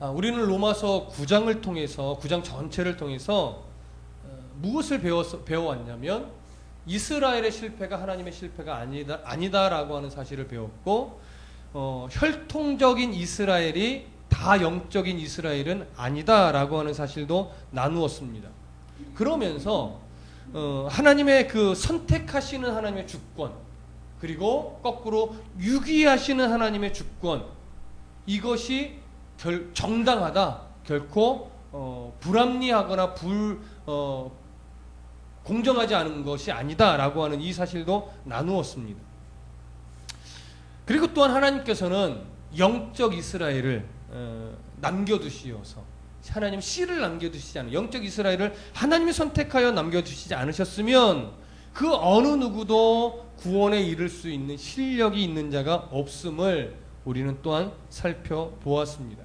우리는 로마서 9장을 통해서 9장 전체를 통해서 무엇을 배워왔냐면 이스라엘의 실패가 하나님의 실패가 아니다라고 하는 사실을 배웠고 혈통적인 이스라엘이 다 영적인 이스라엘은 아니다라고 하는 사실도 나누었습니다. 그러면서 하나님의 그 선택하시는 하나님의 주권, 그리고 거꾸로 유기하시는 하나님의 주권, 이것이 정당하다, 결코 불합리하거나 공정하지 않은 것이 아니다라고 하는 이 사실도 나누었습니다. 그리고 또한 하나님께서는 영적 이스라엘을 남겨두시어서, 하나님 씨를 남겨두시지 않은 영적 이스라엘을 하나님이 선택하여 남겨두시지 않으셨으면 그 어느 누구도 구원에 이를 수 있는 실력이 있는 자가 없음을 우리는 또한 살펴보았습니다.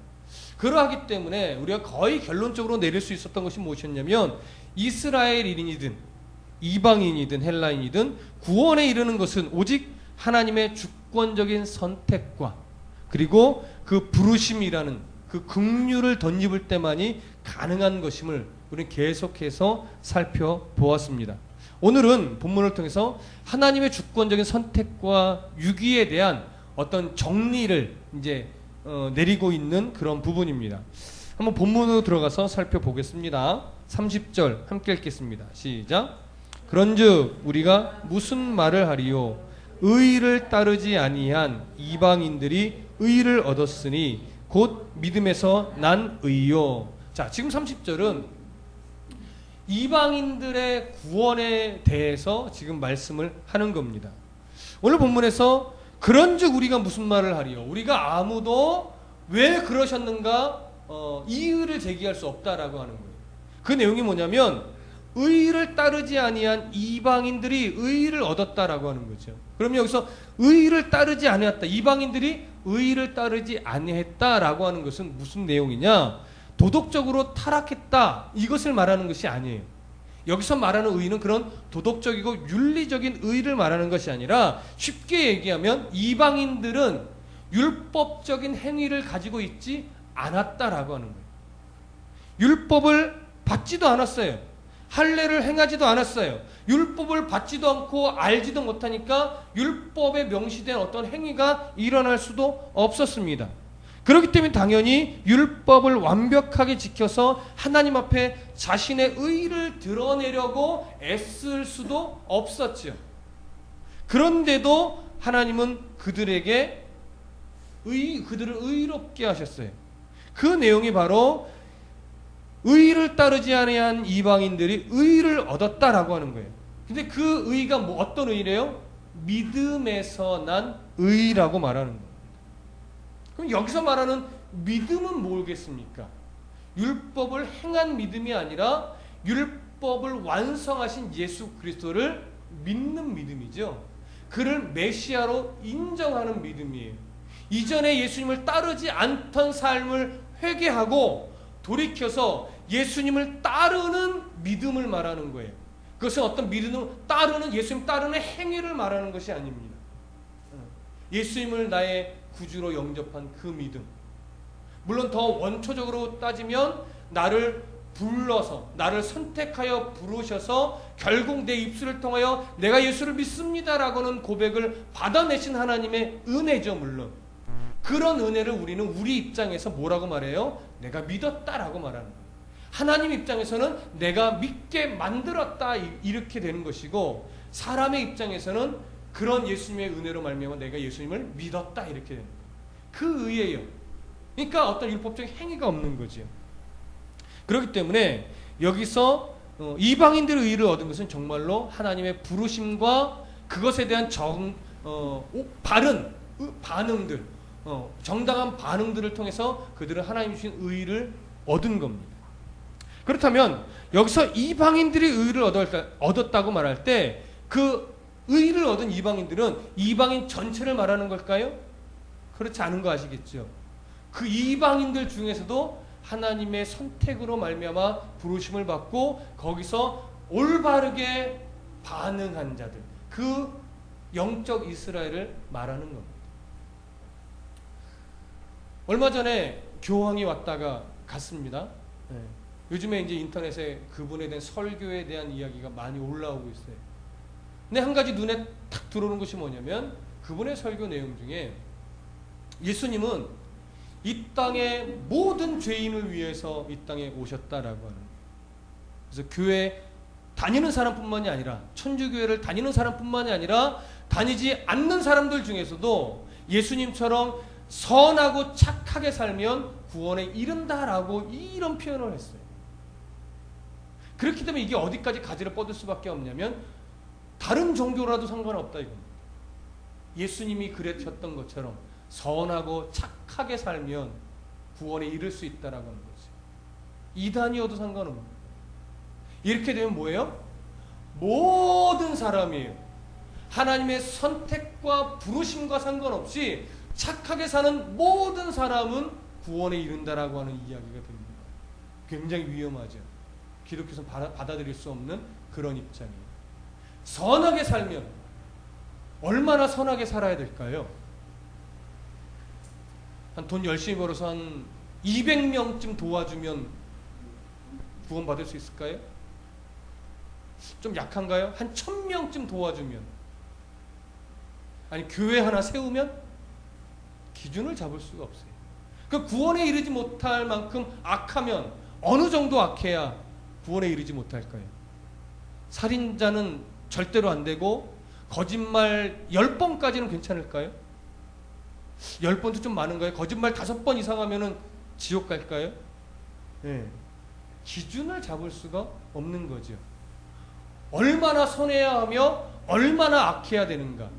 그러하기 때문에 우리가 거의 결론적으로 내릴 수 있었던 것이 무엇이었냐면, 이스라엘인이든 이방인이든 헬라인이든 구원에 이르는 것은 오직 하나님의 주권적인 선택과 그리고 그 부르심이라는 그 긍휼을 덧입을 때만이 가능한 것임을 우리는 계속해서 살펴보았습니다. 오늘은 본문을 통해서 하나님의 주권적인 선택과 유기에 대한 어떤 정리를 이제 내리고 있는 그런 부분입니다. 한번 본문으로 들어가서 살펴보겠습니다. 30절 함께 읽겠습니다. 시작. 그런즉 우리가 무슨 말을 하리요? 의를 따르지 아니한 이방인들이 의를 얻었으니 곧 믿음에서 난 의요. 자, 지금 30절은 이방인들의 구원에 대해서 지금 말씀을 하는 겁니다. 오늘 본문에서 그런즉 우리가 무슨 말을 하리요? 우리가 아무도 왜 그러셨는가 이의를 제기할 수 없다라고 하는 거예요. 그 내용이 뭐냐면 의를 따르지 아니한 이방인들이 의를 얻었다라고 하는 거죠. 그럼 여기서 의를 따르지 아니했다, 이방인들이 의를 따르지 아니했다라고 하는 것은 무슨 내용이냐? 도덕적으로 타락했다, 이것을 말하는 것이 아니에요. 여기서 말하는 의는 그런 도덕적이고 윤리적인 의를 말하는 것이 아니라, 쉽게 얘기하면 이방인들은 율법적인 행위를 가지고 있지 않았다라고 하는 거예요. 율법을 받지도 않았어요. 할례를 행하지도 않았어요. 율법을 받지도 않고 알지도 못하니까 율법에 명시된 어떤 행위가 일어날 수도 없었습니다. 그렇기 때문에 당연히 율법을 완벽하게 지켜서 하나님 앞에 자신의 의를 드러내려고 애쓸 수도 없었죠. 그런데도 하나님은 그들을 의롭게 하셨어요. 그 내용이 바로 의를 따르지 아니한 이방인들이 의를 얻었다라고 하는 거예요. 근데 그 의가 어떤 의래요? 믿음에서 난 의라고 말하는 거예요. 그럼 여기서 말하는 믿음은 뭐겠습니까? 율법을 행한 믿음이 아니라 율법을 완성하신 예수 그리스도를 믿는 믿음이죠. 그를 메시아로 인정하는 믿음이에요. 이전에 예수님을 따르지 않던 삶을 회개하고 돌이켜서 예수님을 따르는 믿음을 말하는 거예요. 그것은 어떤 예수님 따르는 행위를 말하는 것이 아닙니다. 예수님을 나의 구주로 영접한 그 믿음. 물론 더 원초적으로 따지면 나를 불러서, 나를 선택하여 부르셔서 결국 내 입술을 통하여 내가 예수를 믿습니다라고는 고백을 받아내신 하나님의 은혜죠. 물론 그런 은혜를 우리는 우리 입장에서 뭐라고 말해요? 내가 믿었다라고 말하는 거예요. 하나님 입장에서는 내가 믿게 만들었다, 이렇게 되는 것이고, 사람의 입장에서는 그런 예수님의 은혜로 말미암아 내가 예수님을 믿었다, 이렇게 되는 거예요. 그 의예요. 그러니까 어떤 율법적인 행위가 없는 거죠. 그렇기 때문에 여기서 이방인들의 의를 얻은 것은 정말로 하나님의 부르심과 그것에 대한 바른 반응들, 정당한 반응들을 통해서 그들은 하나님 주신 의를 얻은 겁니다. 그렇다면 여기서 이방인들이 의를 얻었다고 말할 때 그 의를 얻은 이방인들은 이방인 전체를 말하는 걸까요? 그렇지 않은 거 아시겠죠? 그 이방인들 중에서도 하나님의 선택으로 말미암아 부르심을 받고 거기서 올바르게 반응한 자들, 그 영적 이스라엘을 말하는 겁니다. 얼마 전에 교황이 왔다가 갔습니다. 네. 요즘에 이제 인터넷에 그분에 대한 설교에 대한 이야기가 많이 올라오고 있어요. 근데 한 가지 눈에 탁 들어오는 것이 뭐냐면 그분의 설교 내용 중에 예수님은 이 땅의 모든 죄인을 위해서 이 땅에 오셨다라고 하는 거예요. 그래서 교회 다니는 사람뿐만이 아니라 천주교회를 다니는 사람뿐만이 아니라 다니지 않는 사람들 중에서도 예수님처럼 선하고 착하게 살면 구원에 이른다라고 이런 표현을 했어요. 그렇기 때문에 이게 어디까지 가지를 뻗을 수밖에 없냐면 다른 종교라도 상관없다 이겁니다. 예수님이 그러셨던 것처럼 선하고 착하게 살면 구원에 이를 수 있다라고 하는 거죠. 이단이어도 상관없는 거예요. 이렇게 되면 뭐예요? 모든 사람이에요. 하나님의 선택과 부르심과 상관없이 착하게 사는 모든 사람은 구원에 이른다라고 하는 이야기가 됩니다. 굉장히 위험하죠. 기독교에서 받아들일 수 없는 그런 입장이에요. 선하게 살면 얼마나 선하게 살아야 될까요? 한 돈 열심히 벌어서 한 200명쯤 도와주면 구원받을 수 있을까요? 좀 약한가요? 한 1000명쯤 도와주면, 아니 교회 하나 세우면 기준을 잡을 수가 없어요. 그 구원에 이르지 못할 만큼 악하면 어느 정도 악해야 구원에 이르지 못할까요? 살인자는 절대로 안 되고 거짓말 10번까지는 괜찮을까요? 10번도 좀 많은가요? 거짓말 5번 이상 하면은 지옥 갈까요? 네. 기준을 잡을 수가 없는 거죠. 얼마나 선해야 하며 얼마나 악해야 되는가.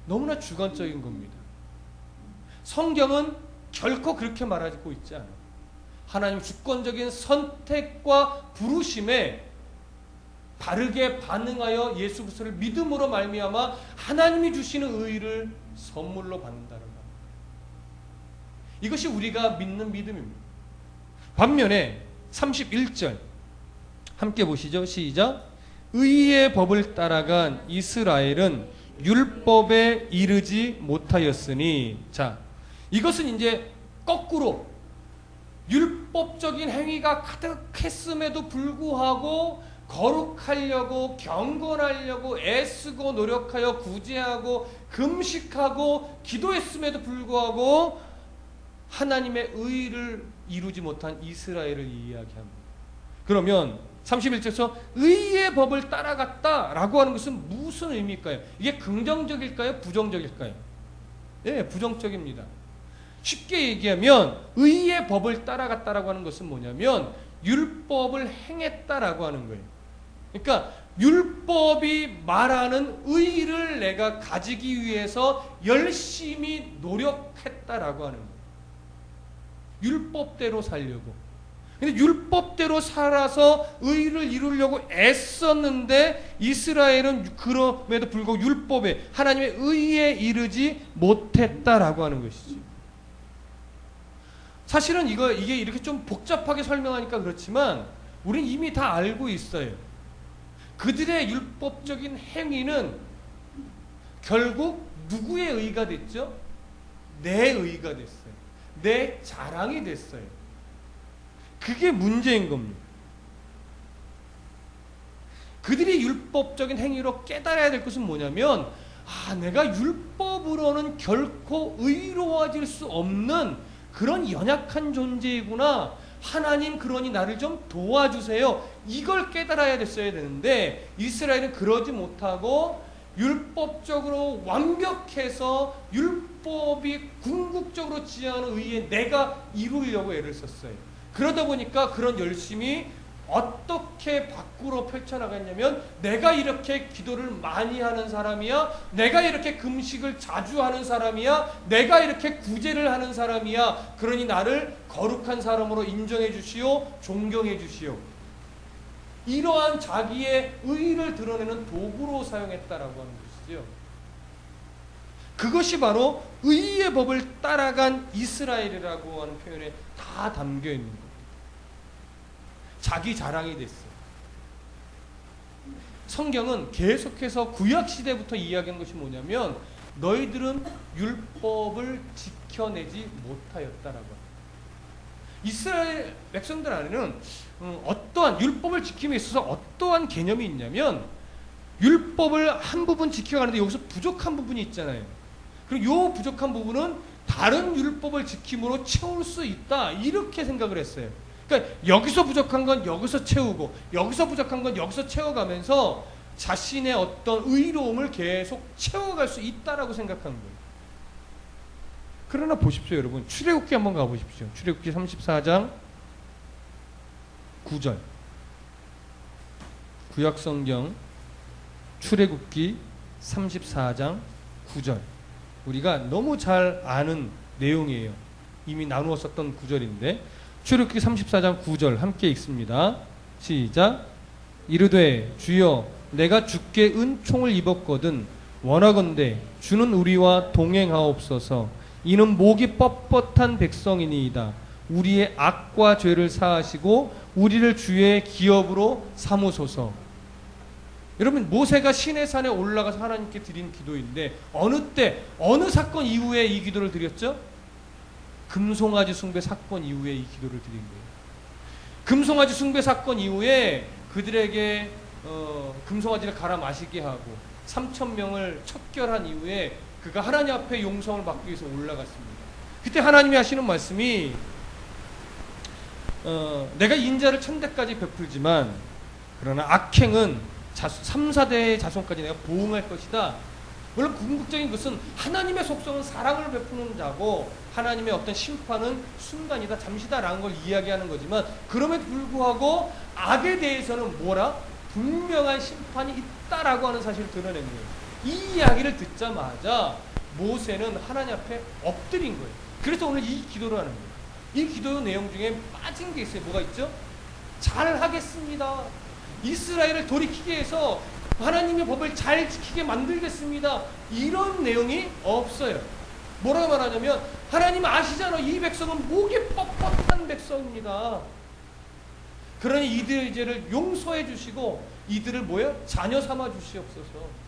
너무나 주관적인 겁니다. 성경은 결코 그렇게 말하고 있지 않아요. 하나님 주권적인 선택과 부르심에 바르게 반응하여 예수 그리스도를 믿음으로 말미암아 하나님이 주시는 의를 선물로 받는다는 것. 이것이 우리가 믿는 믿음입니다. 반면에 31절 함께 보시죠. 시작. 의의 법을 따라간 이스라엘은 율법에 이르지 못하였으니. 자, 이것은 이제 거꾸로 율법적인 행위가 가득했음에도 불구하고 거룩하려고 경건하려고 애쓰고 노력하여 구제하고 금식하고 기도했음에도 불구하고 하나님의 의를 이루지 못한 이스라엘을 이야기합니다. 그러면 31절에서 의의 법을 따라갔다라고 하는 것은 무슨 의미일까요? 이게 긍정적일까요? 부정적일까요? 네, 부정적입니다. 쉽게 얘기하면 의의 법을 따라갔다라고 하는 것은 뭐냐면 율법을 행했다라고 하는 거예요. 그러니까 율법이 말하는 의를 내가 가지기 위해서 열심히 노력했다라고 하는 거예요. 율법대로 살려고. 근데 율법대로 살아서 의를 이루려고 애썼는데 이스라엘은 그럼에도 불구하고 율법에 하나님의 의에 이르지 못했다라고 하는 것이지. 사실은 이게 이렇게 좀 복잡하게 설명하니까 그렇지만 우린 이미 다 알고 있어요. 그들의 율법적인 행위는 결국 누구의 의가 됐죠? 내 의가 됐어요. 내 자랑이 됐어요. 그게 문제인 겁니다. 그들이 율법적인 행위로 깨달아야 될 것은 뭐냐면 내가 율법으로는 결코 의로워질 수 없는 그런 연약한 존재이구나. 하나님 그러니 나를 좀 도와주세요. 이걸 깨달아야 됐어야 되는데 이스라엘은 그러지 못하고 율법적으로 완벽해서 율법이 궁극적으로 지향하는 의에 내가 이루려고 애를 썼어요. 그러다 보니까 그런 열심이 어떻게 밖으로 펼쳐나갔냐면 내가 이렇게 기도를 많이 하는 사람이야, 내가 이렇게 금식을 자주 하는 사람이야, 내가 이렇게 구제를 하는 사람이야, 그러니 나를 거룩한 사람으로 인정해 주시오, 존경해 주시오. 이러한 자기의 의를 드러내는 도구로 사용했다라고 하는 것이죠. 그것이 바로 의의 법을 따라간 이스라엘이라고 하는 표현에 다 담겨 있는 겁니다. 자기 자랑이 됐어요. 성경은 계속해서 구약 시대부터 이야기한 것이 뭐냐면 너희들은 율법을 지켜내지 못하였다라고. 이스라엘 백성들 안에는 어떠한 율법을 지킴에 있어서 어떠한 개념이 있냐면 율법을 한 부분 지켜가는데 여기서 부족한 부분이 있잖아요. 그리고 요 부족한 부분은 다른 율법을 지킴으로 채울 수 있다 이렇게 생각을 했어요. 그러니까 여기서 부족한 건 여기서 채우고 여기서 부족한 건 여기서 채워가면서 자신의 어떤 의로움을 계속 채워갈 수 있다라고 생각하는 거예요. 그러나 보십시오 여러분, 출애굽기 한번 가보십시오. 출애굽기 34장 9절, 구약성경 출애굽기 34장 9절, 우리가 너무 잘 아는 내용이에요. 이미 나누었었던 구절인데 출애굽기 34장 9절 함께 읽습니다. 시작. 이르되 주여 내가 주께 은총을 입었거든 원하건대 주는 우리와 동행하옵소서. 이는 목이 뻣뻣한 백성이니이다. 우리의 악과 죄를 사하시고 우리를 주의 기업으로 삼으소서. 여러분, 모세가 시내산에 올라가서 하나님께 드린 기도인데 어느 때 어느 사건 이후에 이 기도를 드렸죠? 금송아지 숭배 사건 이후에 이 기도를 드린 거예요. 금송아지 숭배 사건 이후에 그들에게 금송아지를 갈아 마시게 하고 3,000명을 척결한 이후에 그가 하나님 앞에 용성을 받기 위해서 올라갔습니다. 그때 하나님이 하시는 말씀이 내가 인자를 천대까지 베풀지만 그러나 악행은 3, 4대의 자손까지 내가 보응할 것이다. 물론 궁극적인 것은 하나님의 속성은 사랑을 베푸는 자고 하나님의 어떤 심판은 순간이다, 잠시다라는 걸 이야기하는 거지만 그럼에도 불구하고 악에 대해서는 뭐라? 분명한 심판이 있다라고 하는 사실을 드러낸 거예요. 이 이야기를 듣자마자 모세는 하나님 앞에 엎드린 거예요. 그래서 오늘 이 기도를 하는 거예요. 이 기도 내용 중에 빠진 게 있어요. 뭐가 있죠? 잘하겠습니다. 이스라엘을 돌이키게 해서 하나님의 법을 잘 지키게 만들겠습니다. 이런 내용이 없어요. 뭐라고 말하냐면 하나님 아시잖아. 이 백성은 목이 뻣뻣한 백성입니다. 그러니 이들의 죄를 용서해 주시고 이들을 뭐예요? 자녀 삼아 주시옵소서.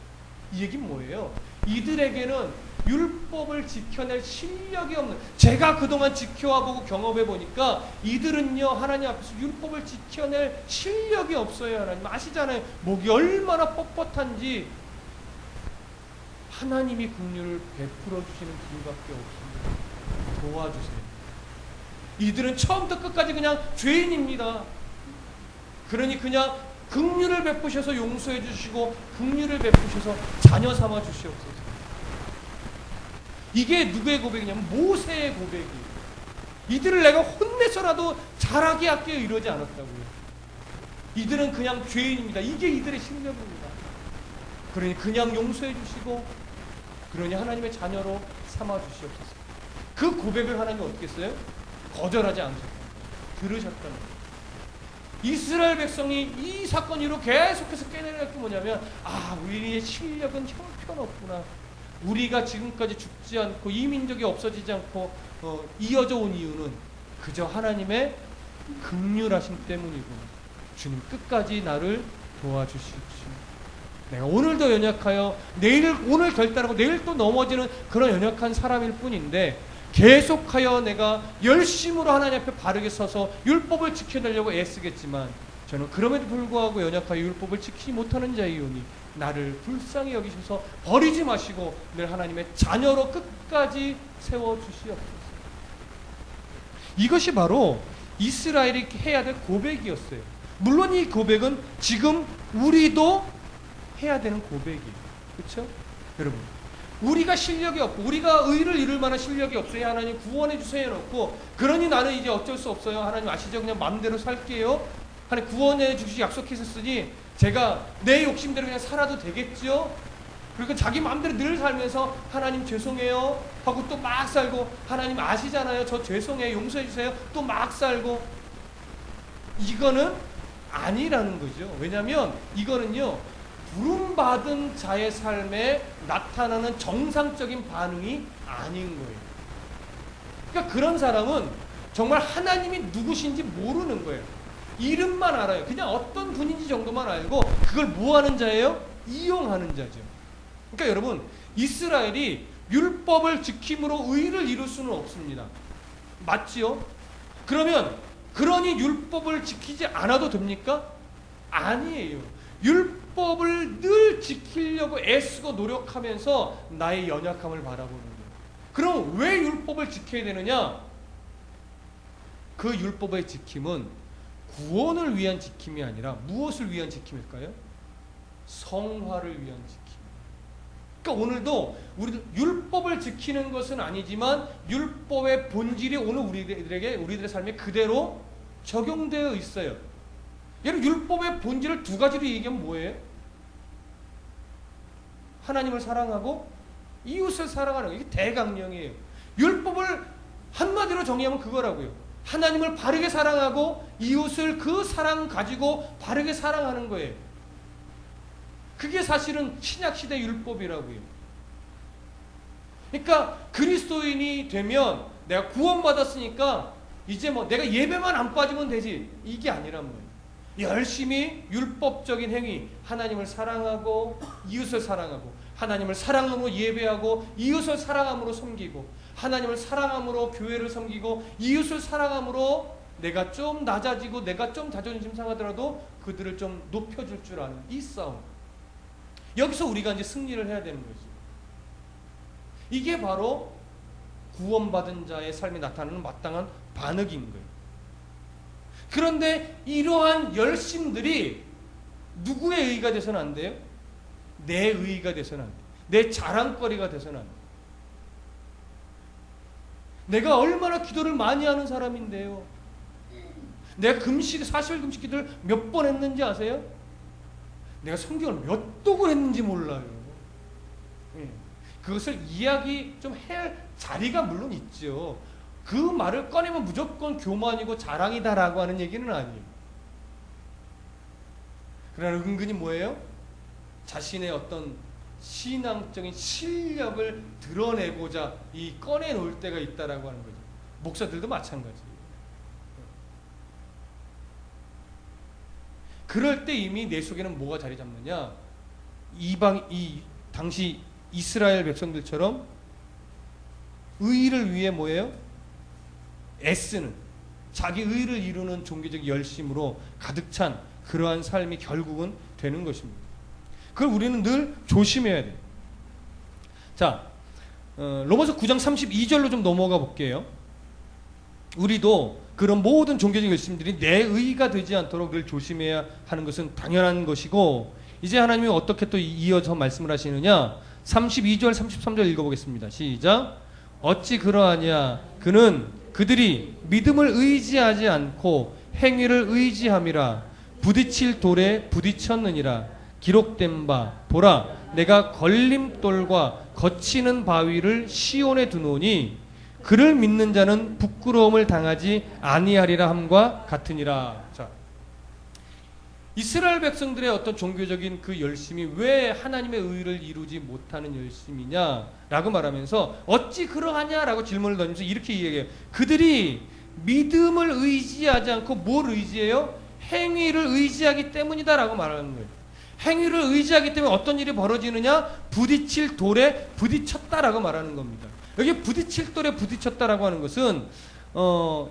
이 얘기는 뭐예요? 이들에게는 율법을 지켜낼 실력이 없는, 제가 그동안 지켜와보고 경험해보니까 이들은요 하나님 앞에서 율법을 지켜낼 실력이 없어요. 하나님 아시잖아요. 목이 얼마나 뻣뻣한지. 하나님이 긍휼을 베풀어 주시는 길밖에 없습니다. 도와주세요. 이들은 처음부터 끝까지 그냥 죄인입니다. 그러니 그냥 긍휼을 베푸셔서 용서해 주시고 긍휼을 베푸셔서 자녀 삼아 주시옵소서. 이게 누구의 고백이냐면 모세의 고백이에요. 이들을 내가 혼내서라도 잘하게 할게 이러지 않았다고요. 이들은 그냥 죄인입니다. 이게 이들의 실력입니다. 그러니 그냥 용서해 주시고 그러니 하나님의 자녀로 삼아 주시옵소서. 그 고백을 하나님이 어떻게 했어요? 거절하지 않으셨다. 들으셨다는 거예요. 이스라엘 백성이 이 사건 이후로 계속해서 깨달은 게 뭐냐면 우리의 실력은 형편없구나. 우리가 지금까지 죽지 않고 이 민족이 없어지지 않고 이어져 온 이유는 그저 하나님의 긍휼하심 때문이구나. 주님 끝까지 나를 도와주십시오. 내가 오늘도 연약하여 오늘 결단하고 내일 또 넘어지는 그런 연약한 사람일 뿐인데 계속하여 내가 열심으로 하나님 앞에 바르게 서서 율법을 지켜내려고 애쓰겠지만 저는 그럼에도 불구하고 연약하여 율법을 지키지 못하는 자이오니 나를 불쌍히 여기셔서 버리지 마시고 늘 하나님의 자녀로 끝까지 세워주시옵소서. 이것이 바로 이스라엘이 해야 될 고백이었어요. 물론 이 고백은 지금 우리도 해야 되는 고백이에요. 그렇죠? 여러분, 우리가 실력이 없고 우리가 의를 이룰 만한 실력이 없어요. 하나님 구원해 주세요 해놓고 그러니 나는 이제 어쩔 수 없어요. 하나님 아시죠? 그냥 마음대로 살게요. 하나님 구원해 주시 약속하셨으니 제가 내 욕심대로 그냥 살아도 되겠죠? 그리고 자기 마음대로 늘 살면서 하나님 죄송해요 하고 또 막 살고 하나님 아시잖아요. 저 죄송해요. 용서해 주세요. 또 막 살고 이거는 아니라는 거죠. 왜냐하면 이거는요 부름받은 자의 삶에 나타나는 정상적인 반응이 아닌 거예요. 그러니까 그런 사람은 정말 하나님이 누구신지 모르는 거예요. 이름만 알아요. 그냥 어떤 분인지 정도만 알고 그걸 뭐 하는 자예요? 이용하는 자죠. 그러니까 여러분 이스라엘이 율법을 지킴으로 의를 이룰 수는 없습니다. 맞지요? 그러니 율법을 지키지 않아도 됩니까? 아니에요. 율법을 늘 지키려고 애쓰고 노력하면서 나의 연약함을 바라보는 거예요. 그럼 왜 율법을 지켜야 되느냐? 그 율법의 지킴은 구원을 위한 지킴이 아니라 무엇을 위한 지킴일까요? 성화를 위한 지킴. 그러니까 오늘도 우리들 율법을 지키는 것은 아니지만 율법의 본질이 오늘 우리들의 삶에 그대로 적용되어 있어요. 여러분, 율법의 본질을 두 가지로 얘기하면 뭐예요? 하나님을 사랑하고 이웃을 사랑하는 거예요. 이게 대강령이에요. 율법을 한마디로 정의하면 그거라고요. 하나님을 바르게 사랑하고 이웃을 그 사랑 가지고 바르게 사랑하는 거예요. 그게 사실은 신약시대 율법이라고요. 그러니까 그리스도인이 되면 내가 구원받았으니까 이제 뭐 내가 예배만 안 빠지면 되지, 이게 아니란 말이에요. 열심히 율법적인 행위, 하나님을 사랑하고 이웃을 사랑하고, 하나님을 사랑함으로 예배하고 이웃을 사랑함으로 섬기고, 하나님을 사랑함으로 교회를 섬기고 이웃을 사랑함으로 내가 좀 낮아지고 내가 좀 자존심 상하더라도 그들을 좀 높여줄 줄 아는 이 싸움. 여기서 우리가 이제 승리를 해야 되는 거죠. 이게 바로 구원받은 자의 삶에 나타나는 마땅한 반응인 거예요. 그런데 이러한 열심들이 누구의 의의가 돼서는 안 돼요? 내 의의가 돼서는 안 돼요. 내 자랑거리가 돼서는 안 돼요. 내가 얼마나 기도를 많이 하는 사람인데요. 내가 사실 금식 기도를 몇 번 했는지 아세요? 내가 성경을 몇 독을 했는지 몰라요. 그것을 이야기 좀 해야 할 자리가 물론 있죠. 그 말을 꺼내면 무조건 교만이고 자랑이다라고 하는 얘기는 아니에요. 그러나 은근히 뭐예요? 자신의 어떤 신앙적인 실력을 드러내고자 이 꺼내놓을 때가 있다라고 하는 거죠. 목사들도 마찬가지예요. 그럴 때 이미 내 속에는 뭐가 자리 잡느냐? 당시 이스라엘 백성들처럼 의를 위해 뭐예요? 애쓰는, 자기 의를 이루는 종교적 열심으로 가득 찬 그러한 삶이 결국은 되는 것입니다. 그걸 우리는 늘 조심해야 돼요. 자, 로마서 9장 32절로 좀 넘어가 볼게요. 우리도 그런 모든 종교적 열심들이 내 의가 되지 않도록 늘 조심해야 하는 것은 당연한 것이고, 이제 하나님이 어떻게 또 이어서 말씀을 하시느냐? 32절 33절 읽어보겠습니다. 시작. 어찌 그러하냐? 그들이 믿음을 의지하지 않고 행위를 의지함이라. 부딪힐 돌에 부딪혔느니라. 기록된 바 보라, 내가 걸림돌과 거치는 바위를 시온에 두노니 그를 믿는 자는 부끄러움을 당하지 아니하리라 함과 같으니라. 자, 이스라엘 백성들의 어떤 종교적인 그 열심이 왜 하나님의 의를 이루지 못하는 열심이냐라고 말하면서 어찌 그러하냐라고 질문을 던지면서 이렇게 이야기해요. 그들이 믿음을 의지하지 않고 뭘 의지해요? 행위를 의지하기 때문이다라고 말하는 거예요. 행위를 의지하기 때문에 어떤 일이 벌어지느냐? 부딪힐 돌에 부딪혔다라고 말하는 겁니다. 여기 부딪힐 돌에 부딪혔다라고 하는 것은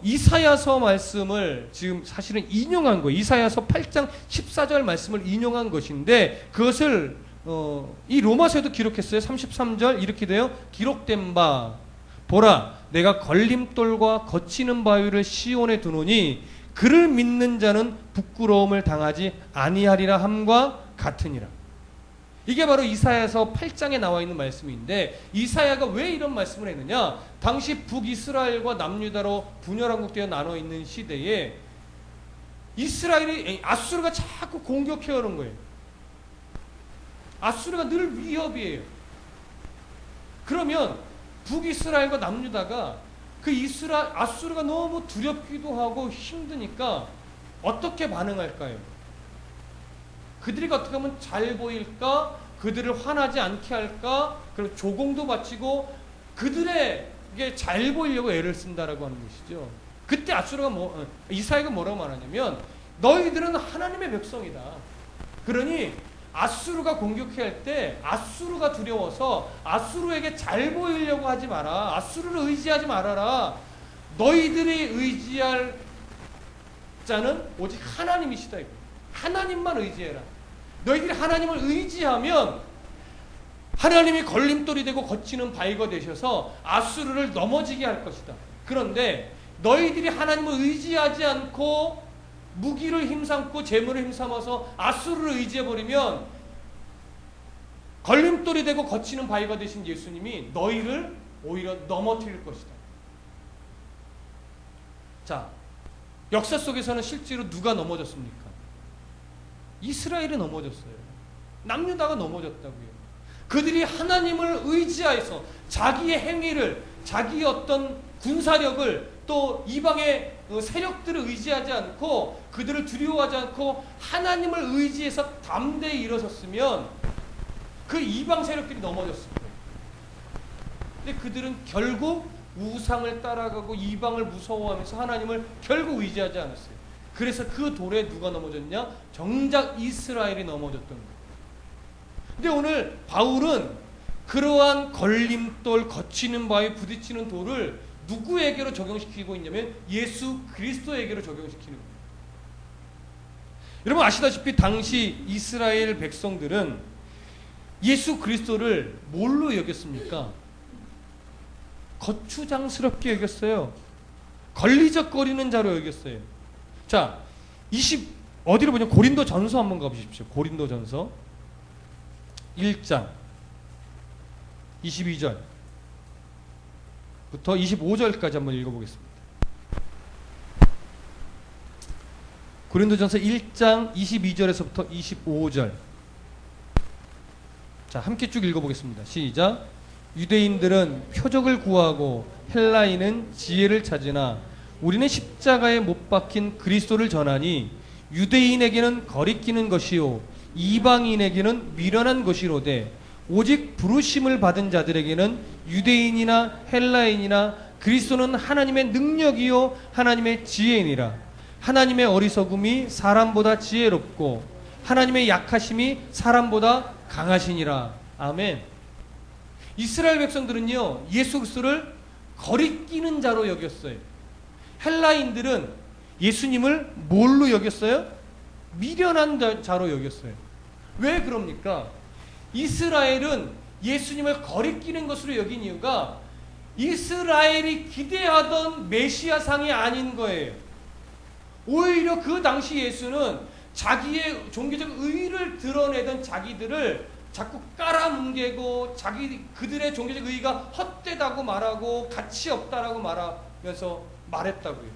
이사야서 말씀을 지금 사실은 인용한 거예요. 이사야서 8장 14절 말씀을 인용한 것인데, 그것을 이 로마서에도 기록했어요. 33절 이렇게 돼요. 기록된 바 보라, 내가 걸림돌과 거치는 바위를 시온에 두노니 그를 믿는 자는 부끄러움을 당하지 아니하리라 함과 같으니라. 이게 바로 이사야서 8장에 나와 있는 말씀인데, 이사야가 왜 이런 말씀을 했느냐? 당시 북이스라엘과 남유다로 분열왕국되어 나눠 있는 시대에 아수르가 자꾸 공격해 오는 거예요. 아수르가 늘 위협이에요. 그러면 북이스라엘과 남유다가 아수르가 너무 두렵기도 하고 힘드니까 어떻게 반응할까요? 그들이 어떻게 하면 잘 보일까? 그들을 화나지 않게 할까? 그리고 조공도 바치고 그들에게 잘 보이려고 애를 쓴다라고 하는 것이죠. 그때 이사야가 뭐라고 말하냐면, 너희들은 하나님의 백성이다. 그러니 아수르가 공격할 때 아수르가 두려워서 아수르에게 잘 보이려고 하지 마라. 아수르를 의지하지 말아라. 너희들이 의지할 자는 오직 하나님이시다. 하나님만 의지해라. 너희들이 하나님을 의지하면 하나님이 걸림돌이 되고 거치는 바위가 되셔서 아수르를 넘어지게 할 것이다. 그런데 너희들이 하나님을 의지하지 않고 무기를 힘삼고 재물을 힘삼아서 아수르를 의지해버리면 걸림돌이 되고 거치는 바위가 되신 예수님이 너희를 오히려 넘어뜨릴 것이다. 자, 역사 속에서는 실제로 누가 넘어졌습니까? 이스라엘이 넘어졌어요. 남유다가 넘어졌다고요. 그들이 하나님을 의지하여서 자기의 행위를, 자기의 어떤 군사력을 또 이방의 세력들을 의지하지 않고 그들을 두려워하지 않고 하나님을 의지해서 담대히 일어섰으면 그 이방 세력들이 넘어졌을 거예요. 근데 그들은 결국 우상을 따라가고 이방을 무서워하면서 하나님을 결국 의지하지 않았어요. 그래서 그 돌에 누가 넘어졌냐? 정작 이스라엘이 넘어졌던 거예요. 근데 오늘 바울은 그러한 걸림돌, 거치는 바위, 부딪히는 돌을 누구에게로 적용시키고 있냐면 예수 그리스도에게로 적용시키는 거예요. 여러분 아시다시피 당시 이스라엘 백성들은 예수 그리스도를 뭘로 여겼습니까? 거추장스럽게 여겼어요. 걸리적거리는 자로 여겼어요. 자, 어디로 보냐? 고린도 전서 한번 가보십시오. 고린도 전서 1장 22절부터 25절까지 한번 읽어보겠습니다. 고린도전서 1장 22절에서부터 25절. 자, 함께 쭉 읽어보겠습니다. 시작. 유대인들은 표적을 구하고 헬라인은 지혜를 찾으나 우리는 십자가에 못 박힌 그리스도를 전하니 유대인에게는 거리끼는 것이요 이방인에게는 미련한 것이로되 오직 부르심을 받은 자들에게는 유대인이나 헬라인이나 그리스도는 하나님의 능력이요 하나님의 지혜이니라. 하나님의 어리석음이 사람보다 지혜롭고 하나님의 약하심이 사람보다 강하시니라. 아멘. 이스라엘 백성들은요 예수 그리스도를 거리끼는 자로 여겼어요. 헬라인들은 예수님을 뭘로 여겼어요? 미련한 자로 여겼어요. 왜 그럽니까? 이스라엘은 예수님을 거리끼는 것으로 여긴 이유가 이스라엘이 기대하던 메시아상이 아닌 거예요. 오히려 그 당시 예수는 자기의 종교적 의의를 드러내던 자기들을 자꾸 깔아뭉개고 그들의 종교적 의의가 헛되다고 말하고 가치 없다라고 말하면서 말했다고요.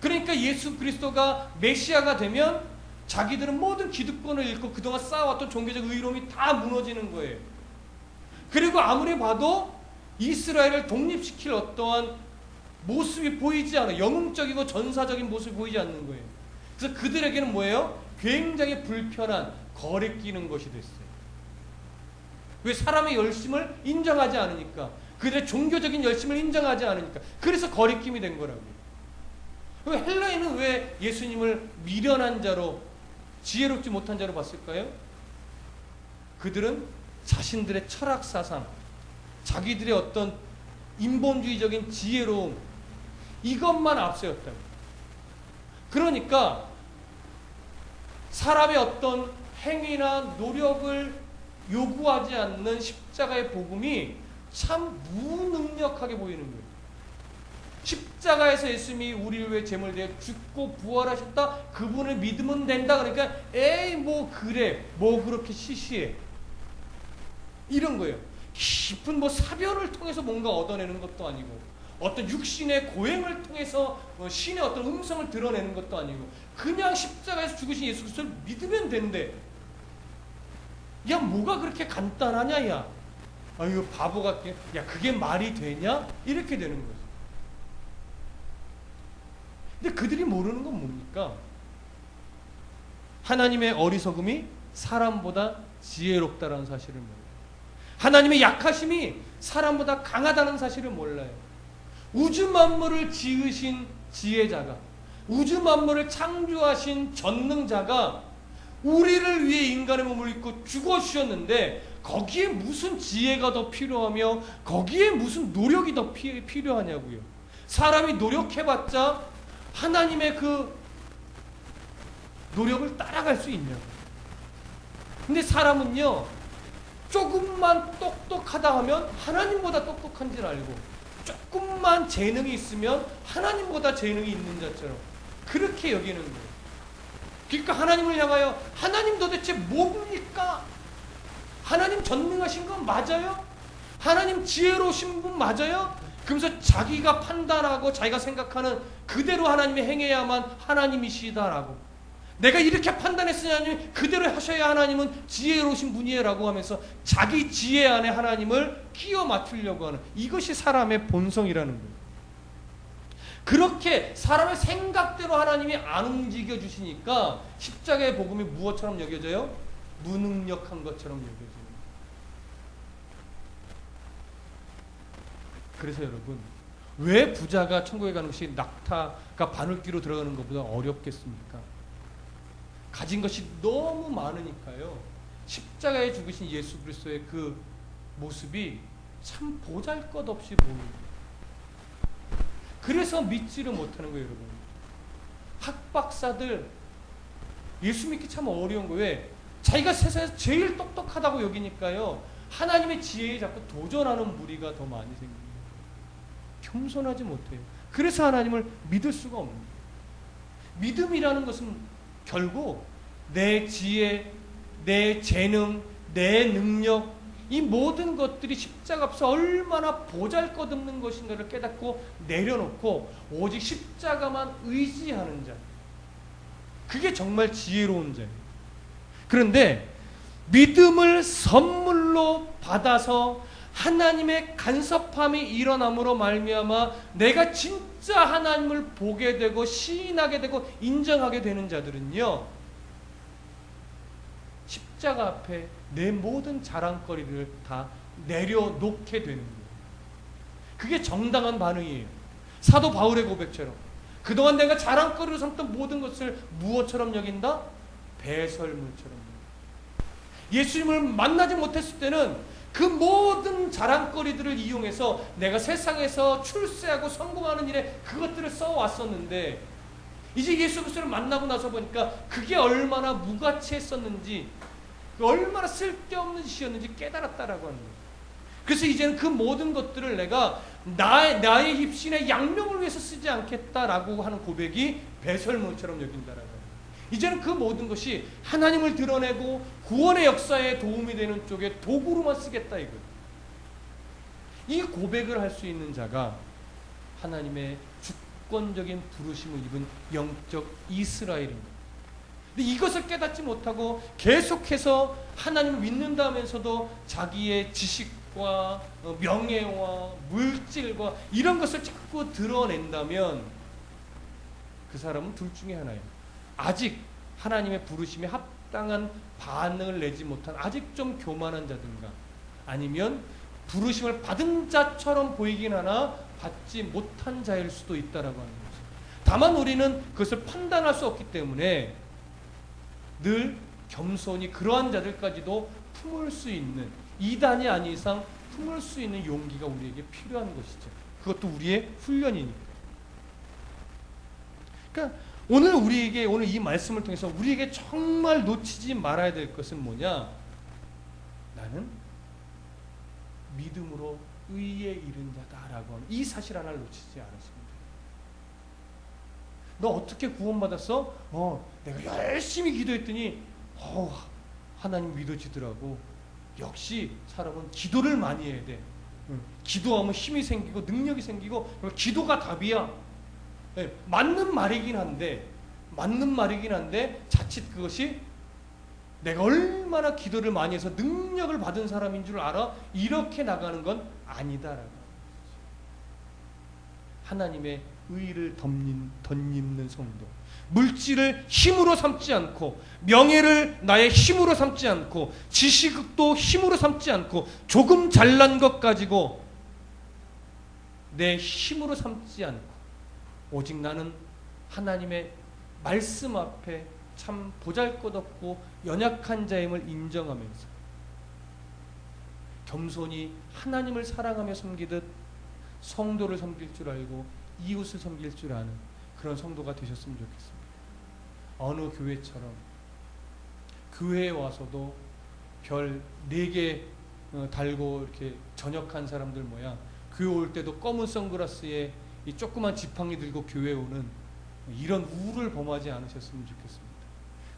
그러니까 예수 그리스도가 메시아가 되면 자기들은 모든 기득권을 잃고 그동안 쌓아왔던 종교적 의로움이 다 무너지는 거예요. 그리고 아무리 봐도 이스라엘을 독립시킬 어떠한 모습이 보이지 않아요. 영웅적이고 전사적인 모습이 보이지 않는 거예요. 그래서 그들에게는 뭐예요? 굉장히 불편한 거리끼는 것이 됐어요. 왜? 사람의 열심을 인정하지 않으니까. 그들의 종교적인 열심을 인정하지 않으니까. 그래서 거리낌이 된 거라고요. 헬라인은 왜 예수님을 미련한 자로, 지혜롭지 못한 자로 봤을까요? 그들은 자신들의 철학사상, 자기들의 어떤 인본주의적인 지혜로움, 이것만 앞세웠다고. 그러니까 사람의 어떤 행위나 노력을 요구하지 않는 십자가의 복음이 참 무능력하게 보이는 거예요. 십자가에서 예수님이 우리를 위해 제물되어 죽고 부활하셨다. 그분을 믿으면 된다. 그러니까 에이 뭐 그래 뭐 그렇게 시시해 이런 거예요. 깊은 뭐 사변을 통해서 뭔가 얻어내는 것도 아니고 어떤 육신의 고행을 통해서 신의 어떤 음성을 드러내는 것도 아니고 그냥 십자가에서 죽으신 예수 그리스도를 믿으면 된대. 야 뭐가 그렇게 간단하냐 야. 아유 바보 같게. 야 그게 말이 되냐? 이렇게 되는 거죠. 근데 그들이 모르는 건 뭡니까? 하나님의 어리석음이 사람보다 지혜롭다라는 사실을 몰라요. 하나님의 약하심이 사람보다 강하다는 사실을 몰라요. 우주 만물을 지으신 지혜자가, 우주 만물을 창조하신 전능자가 우리를 위해 인간의 몸을 입고 죽어주셨는데 거기에 무슨 지혜가 더 필요하며 거기에 무슨 노력이 더 필요하냐고요. 사람이 노력해봤자 하나님의 그 노력을 따라갈 수 있냐고. 근데 사람은요, 조금만 똑똑하다 하면 하나님보다 똑똑한 줄 알고, 조금만 재능이 있으면 하나님보다 재능이 있는 자처럼 그렇게 여기는 거예요. 그러니까 하나님을 향하여 하나님 도대체 뭡니까? 하나님 전능하신 건 맞아요? 하나님 지혜로우신 분 맞아요? 그러면서 자기가 판단하고 자기가 생각하는 그대로 하나님이 행해야만 하나님이시다라고, 내가 이렇게 판단했으니 그대로 하셔야 하나님은 지혜로우신 분이에요 라고 하면서 자기 지혜 안에 하나님을 끼워 맞추려고 하는, 이것이 사람의 본성이라는 거예요. 그렇게 사람의 생각대로 하나님이 안 움직여 주시니까 십자가의 복음이 무엇처럼 여겨져요? 무능력한 것처럼 여겨져요. 그래서 여러분, 왜 부자가 천국에 가는 것이 낙타가 바늘귀로 들어가는 것보다 어렵겠습니까? 가진 것이 너무 많으니까요. 십자가에 죽으신 예수 그리스도의 그 모습이 참 보잘것없이 보입니다. 그래서 믿지를 못하는 거예요, 여러분. 학박사들 예수 믿기 참 어려운 거예요. 왜? 자기가 세상에서 제일 똑똑하다고 여기니까요, 하나님의 지혜에 자꾸 도전하는 무리가 더 많이 생깁니다. 겸손하지 못해요. 그래서 하나님을 믿을 수가 없는 거예요. 믿음이라는 것은 결국 내 지혜, 내 재능, 내 능력, 이 모든 것들이 십자가 앞에서 얼마나 보잘것없는 것인가를 깨닫고 내려놓고 오직 십자가만 의지하는 자, 그게 정말 지혜로운 자예요. 그런데 믿음을 선물로 받아서 하나님의 간섭함이 일어남으로 말미암아 내가 진짜 하나님을 보게 되고 시인하게 되고 인정하게 되는 자들은요, 십자가 앞에 내 모든 자랑거리를 다 내려놓게 되는 거예요. 그게 정당한 반응이에요. 사도 바울의 고백처럼 그동안 내가 자랑거리로 삼던 모든 것을 무엇처럼 여긴다? 배설물처럼. 예수님을 만나지 못했을 때는 그 모든 자랑거리들을 이용해서 내가 세상에서 출세하고 성공하는 일에 그것들을 써왔었는데, 이제 예수 그리스도를 만나고 나서 보니까 그게 얼마나 무가치했었는지, 얼마나 쓸데없는 짓이었는지 깨달았다라고 하는 거예요. 그래서 이제는 그 모든 것들을 내가 나의 입신의 양명을 위해서 쓰지 않겠다라고 하는 고백이 배설물처럼 여긴다라고 해요. 이제는 그 모든 것이 하나님을 드러내고 구원의 역사에 도움이 되는 쪽에 도구로만 쓰겠다 이거예요. 이 고백을 할 수 있는 자가 하나님의 주권적인 부르심을 입은 영적 이스라엘입니다. 근데 이것을 깨닫지 못하고 계속해서 하나님을 믿는다면서도 자기의 지식과 명예와 물질과 이런 것을 자꾸 드러낸다면 그 사람은 둘 중에 하나예요. 아직 하나님의 부르심에 합당한 반응을 내지 못한 아직 좀 교만한 자든가, 아니면 부르심을 받은 자처럼 보이긴 하나 받지 못한 자일 수도 있다라고 하는 거죠. 다만 우리는 그것을 판단할 수 없기 때문에 늘 겸손히 그러한 자들까지도 품을 수 있는, 2단이 아닌 이상 품을 수 있는 용기가 우리에게 필요한 것이죠. 그것도 우리의 훈련이니까. 그러니까 오늘 이 말씀을 통해서 우리에게 정말 놓치지 말아야 될 것은 뭐냐? 나는 믿음으로 의에 이른 자다라고 하는 이 사실 하나를 놓치지 않았습니다. 너 어떻게 구원받았어? 내가 열심히 기도했더니 하나님 믿어지더라고. 역시 사람은 기도를 많이 해야 돼. 기도하면 힘이 생기고 능력이 생기고, 기도가 답이야. 맞는 말이긴 한데 자칫 그것이 내가 얼마나 기도를 많이 해서 능력을 받은 사람인 줄 알아? 이렇게 나가는 건 아니다라고. 하나님의 의를 덧입는 성도, 물질을 힘으로 삼지 않고, 명예를 나의 힘으로 삼지 않고, 지식도 힘으로 삼지 않고, 조금 잘난 것 가지고 내 힘으로 삼지 않고, 오직 나는 하나님의 말씀 앞에 참 보잘것없고 연약한 자임을 인정하면서 겸손히 하나님을 사랑하며 섬기듯 성도를 섬길 줄 알고 이웃을 섬길 줄 아는 그런 성도가 되셨으면 좋겠습니다. 어느 교회처럼 교회에 와서도 별 4개 달고 이렇게 전역한 사람들 모양 교회 올 때도 검은 선글라스에 이 조그만 지팡이 들고 교회 오는 이런 우를 범하지 않으셨으면 좋겠습니다.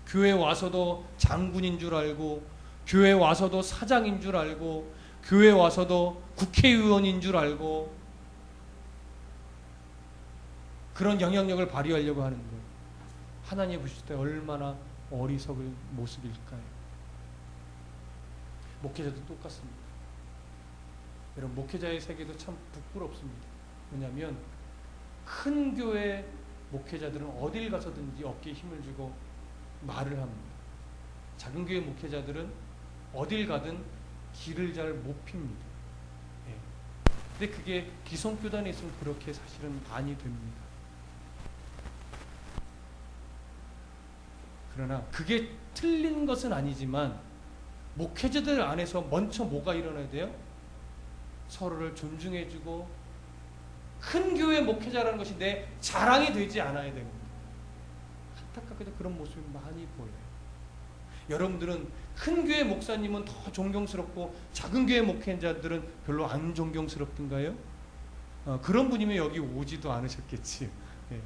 교회 와서도 장군인 줄 알고 교회 와서도 사장인 줄 알고 교회 와서도 국회의원인 줄 알고 그런 영향력을 발휘하려고 하는 것, 하나님 보실 때 얼마나 어리석은 모습일까요? 목회자도 똑같습니다. 여러분, 목회자의 세계도 참 부끄럽습니다. 왜냐하면 큰 교회 목회자들은 어딜 가서든지 어깨에 힘을 주고 말을 합니다. 작은 교회 목회자들은 어딜 가든 길을 잘 못 핍니다. 예. 근데 그게 기성교단에 있으면 그렇게 사실은 많이 됩니다. 그러나 그게 틀린 것은 아니지만 목회자들 안에서 먼저 뭐가 일어나야 돼요? 서로를 존중해주고 큰 교회 목회자라는 것이 내 자랑이 되지 않아야 됩니다. 안타깝게도 그런 모습이 많이 보여요. 여러분들은 큰 교회 목사님은 더 존경스럽고 작은 교회 목회자들은 별로 안 존경스럽던가요? 그런 분이면 여기 오지도 않으셨겠지. 예.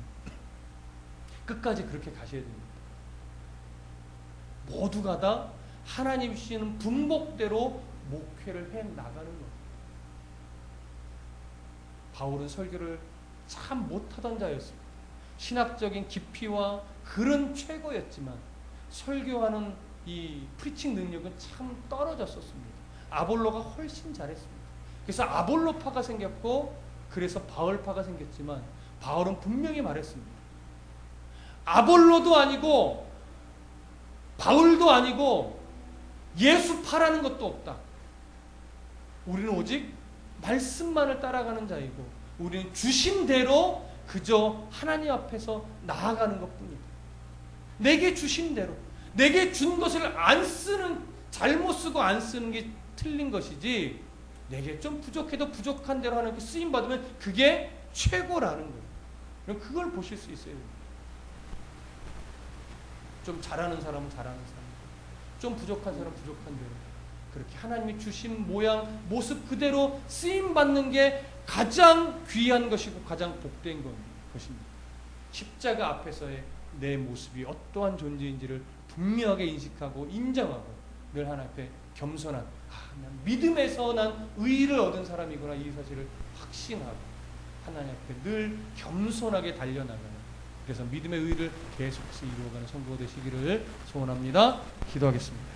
끝까지 그렇게 가셔야 됩니다. 모두가 다 하나님 주시는 분복대로 목회를 해 나가는 것. 바울은 설교를 참 못하던 자였습니다. 신학적인 깊이와 글은 최고였지만 설교하는 이 프리칭 능력은 참 떨어졌었습니다. 아볼로가 훨씬 잘했습니다. 그래서 아볼로파가 생겼고 그래서 바울파가 생겼지만 바울은 분명히 말했습니다. 아볼로도 아니고 바울도 아니고 예수파라는 것도 없다. 우리는 오직 말씀만을 따라가는 자이고 우리는 주신 대로 그저 하나님 앞에서 나아가는 것뿐이다. 내게 주신 대로 내게 준 것을 안 쓰는, 잘못 쓰고 안 쓰는 게 틀린 것이지 내게 좀 부족해도 부족한 대로 하나님께 쓰임 받으면 그게 최고라는 거예요. 그걸 보실 수 있어요. 좀 잘하는 사람은 잘하는 사람, 좀 부족한 사람은 부족한 대로 그렇게 하나님이 주신 모양, 모습 그대로 쓰임 받는 게 가장 귀한 것이고 가장 복된 것입니다. 십자가 앞에서의 내 모습이 어떠한 존재인지를 분명하게 인식하고 인정하고 늘 하나님 앞에 겸손한 난 믿음에서 난 의를 얻은 사람이구나 이 사실을 확신하고 하나님 앞에 늘 겸손하게 달려나가는, 그래서 믿음의 의를 계속해서 이루어가는 성도가 되시기를 소원합니다. 기도하겠습니다.